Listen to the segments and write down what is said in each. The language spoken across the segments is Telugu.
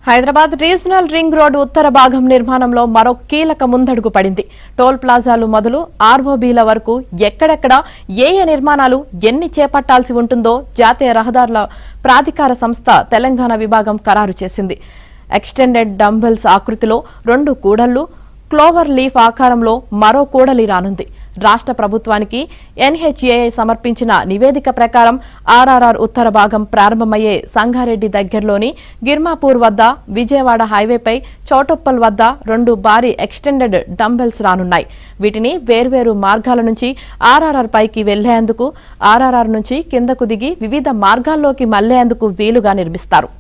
హైదరాబాద్ రీజనల్ రింగ్ రోడ్ ఉత్తర భాగం నిర్మాణంలో మరో కీలక ముందడుగు పడింది. టోల్ ప్లాజాలు మొదలు ఆర్ఓబీల వరకు ఎక్కడెక్కడ ఏ నిర్మాణాలు ఎన్ని చేపట్టాల్సి ఉంటుందో జాతీయ రహదారుల ప్రాధికార సంస్థ తెలంగాణ విభాగం ఖరారు చేసింది. ఎక్స్టెండెడ్ డంబెల్స్ ఆకృతిలో 2 కూడళ్లు, క్లోవర్ లీఫ్ ఆకారంలో మరో కూడలి రానుంది. రాష్ట్ర ప్రభుత్వానికి ఎన్హెచ్ఏఐ సమర్పించిన నివేదిక ప్రకారం ఆర్ఆర్ఆర్ ఉత్తర భాగం ప్రారంభమయ్యే సంగారెడ్డి దగ్గరలోని గిర్మాపూర్ వద్ద, విజయవాడ హైవేపై చౌటుప్పల్ వద్ద 2 భారీ ఎక్స్టెండెడ్ డంబెల్స్ రానున్నాయి. వీటిని వేర్వేరు మార్గాల నుంచి ఆర్ఆర్ఆర్ పైకి వెళ్లేందుకు, ఆర్ఆర్ఆర్ నుంచి కిందకు దిగి వివిధ మార్గాల్లోకి మళ్లేందుకు వీలుగా నిర్మిస్తారు.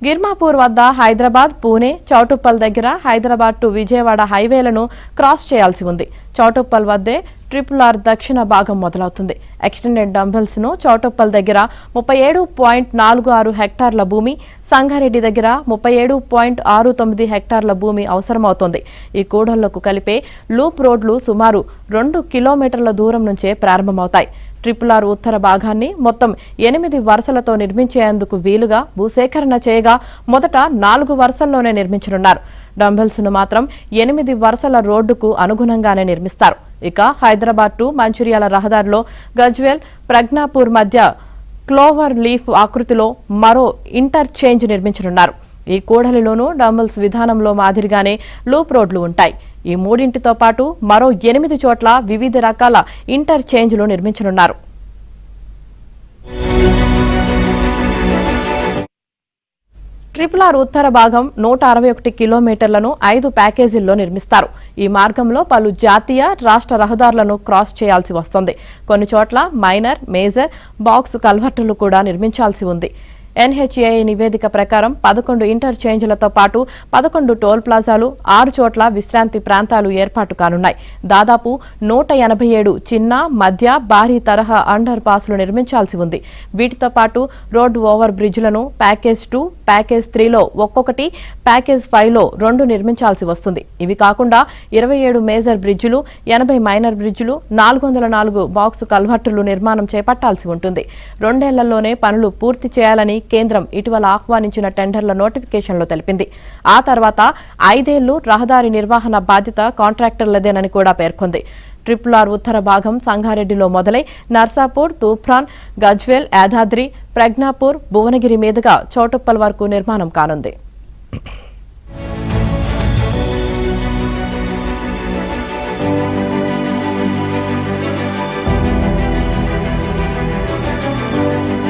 గిర్మాపూర్ వద్ద హైదరాబాద్, పూణే, చౌటుప్పల్ దగ్గర హైదరాబాద్ టు విజయవాడ హైవేలను క్రాస్ చేయాల్సి ఉంది. చౌటుప్పల్ వద్దే RRR దక్షిణ భాగం మొదలవుతుంది. ఎక్స్టెండెడ్ డంబెల్స్ ను చౌటుప్పల్ దగ్గర 37.46 హెక్టార్ల భూమి, సంగారెడ్డి దగ్గర 37.69 హెక్టార్ల భూమి అవసరమవుతోంది. ఈ కూడళ్లకు కలిపే లూప్ రోడ్లు సుమారు 2 కిలోమీటర్ల దూరం నుంచే ప్రారంభమవుతాయి. RRR ఉత్తర భాగాన్ని మొత్తం 8 వరుసలతో నిర్మించేందుకు వీలుగా భూసేకరణ చేయగా మొదట 4 వరుసల్లోనే నిర్మించనున్నారు. డంబెల్స్ ను మాత్రం 8 వరుసల రోడ్డుకు అనుగుణంగానే నిర్మిస్తారు. ఇక హైదరాబాద్ టు మంచిర్యాల రహదారిలో గజ్వేల్, ప్రజ్ఞాపూర్ మధ్య క్లోవర్ లీఫ్ ఆకృతిలో మరో ఇంటర్చేంజ్ నిర్మించనున్నారు. ఈ కూడలిలోనూ డంబెల్స్ విధానంలో మాదిరిగానే లూప్ రోడ్లు ఉంటాయి. ఈ 3తో పాటు మరో 8 చోట్ల వివిధ రకాల ఇంటర్చేంజ్లు నిర్మించనున్నారు. RRR ఉత్తర భాగం 161 కిలోమీటర్లను 5 ప్యాకేజీల్లో నిర్మిస్తారు. ఈ మార్గంలో పలు జాతీయ, రాష్ట్ర రహదారులను క్రాస్ చేయాల్సి వస్తుంది. కొన్ని చోట్ల మైనర్, మేజర్, బాక్స్ కల్వర్టులు కూడా నిర్మించాల్సి ఉంది. ఎన్హెచ్ఏఐ నివేదిక ప్రకారం 11 ఇంటర్చేంజ్లతో పాటు 11 టోల్ ప్లాజాలు, 6 చోట్ల విశ్రాంతి ప్రాంతాలు ఏర్పాటు కానున్నాయి. దాదాపు 187 చిన్న, మధ్య, భారీ తరహా అండర్ పాస్లు నిర్మించాల్సి ఉంది. వీటితో పాటు రోడ్డు ఓవర్ బ్రిడ్జ్లను ప్యాకేజ్ 2, ప్యాకేజ్ 3లో ఒక్కొక్కటి, ప్యాకేజ్ 5లో 2 నిర్మించాల్సి వస్తుంది. ఇవి కాకుండా 27 మేజర్ బ్రిడ్జిలు, 80 మైనర్ బ్రిడ్జిలు, 404 బాక్స్ కల్వర్టులు నిర్మాణం చేపట్టాల్సి ఉంటుంది. 2 ఏళ్లలోనే పనులు పూర్తి చేయాలని కేంద్రం ఇటీవల ఆహ్వానించిన టెండర్ల నోటిఫికేషన్లో తెలిపింది. ఆ తర్వాత 5 ఏళ్లు రహదారి నిర్వహణ బాధ్యత కాంట్రాక్టర్లదేనని కూడా పేర్కొంది. RRR ఉత్తర భాగం సంగారెడ్డిలో మొదలై నర్సాపూర్, తూప్రాన్, గజ్వేల్, యాదాద్రి, ప్రజ్ఞాపూర్, భువనగిరి మీదుగా చౌటుప్పల్ వరకు నిర్మాణం కానుంది.